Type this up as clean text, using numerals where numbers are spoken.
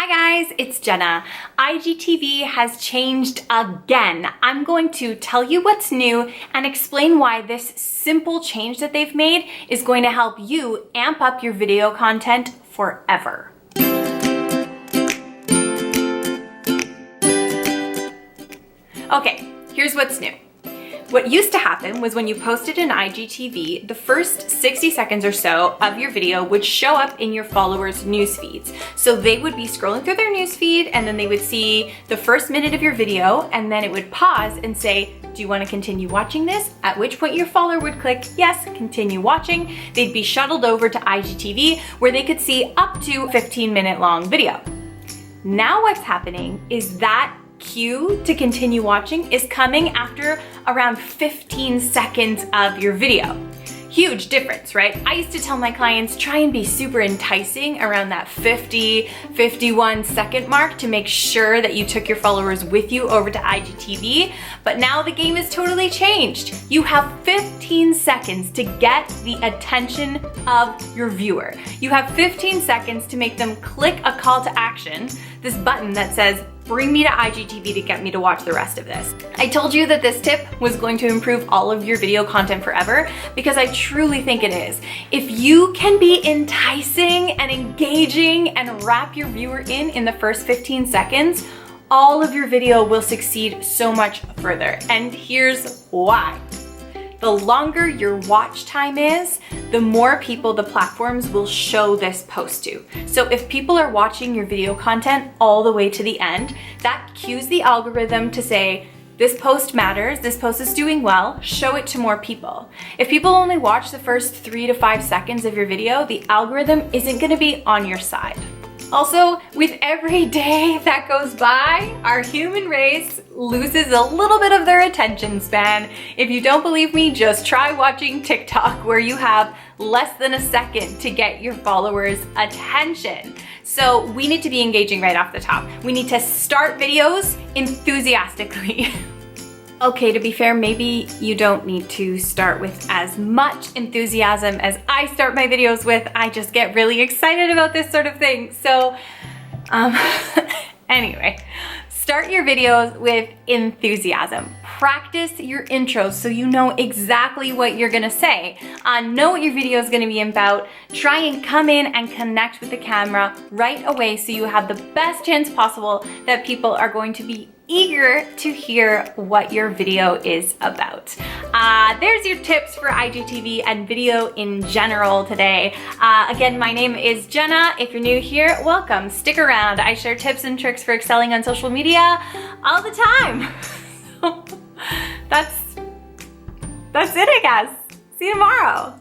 Hi guys, it's Jenna. IGTV has changed again. I'm going to tell you what's new and explain why this simple change that they've made is going to help you amp up your video content forever. Okay, here's what's new. What used to happen was when you posted an IGTV, the first 60 seconds or so of your video would show up in your followers' news feeds. So they would be scrolling through their news feed and then they would see the first minute of your video and then it would pause and say, do you want to continue watching this? At which point your follower would click, yes, continue watching. They'd be shuttled over to IGTV where they could see up to 15-minute long video. Now what's happening is that cue to continue watching is coming after around 15 seconds of your video. Huge difference, right? I used to tell my clients, try and be super enticing around that 50, 51 second mark to make sure that you took your followers with you over to IGTV. But now the game has totally changed. You have 15 seconds to get the attention of your viewer. You have 15 seconds to make them click a call to action, this button that says, bring me to IGTV to get me to watch the rest of this. I told you that this tip was going to improve all of your video content forever because I truly think it is. If you can be enticing and engaging and wrap your viewer in the first 15 seconds, all of your video will succeed so much further. And here's why. The longer your watch time is, the more people the platforms will show this post to. So if people are watching your video content all the way to the end, that cues the algorithm to say, this post matters, this post is doing well, show it to more people. If people only watch the first 3 to 5 seconds of your video, the algorithm isn't gonna be on your side. Also, with every day that goes by, our human race loses a little bit of their attention span. If you don't believe me, just try watching TikTok where you have less than a second to get your followers' attention. So we need to be engaging right off the top. We need to start videos enthusiastically. Okay, to be fair, maybe you don't need to start with as much enthusiasm as I start my videos with. I just get really excited about this sort of thing. So, anyway, start your videos with enthusiasm. Practice your intros so you know exactly what you're gonna say. Know what your video is gonna be about. Try and come in and connect with the camera right away so you have the best chance possible that people are going to be eager to hear what your video is about. There's your tips for IGTV and video in general today. Again, my name is Jenna. If you're new here, welcome. Stick around. I share tips and tricks for excelling on social media all the time. That's it, I guess. See you tomorrow.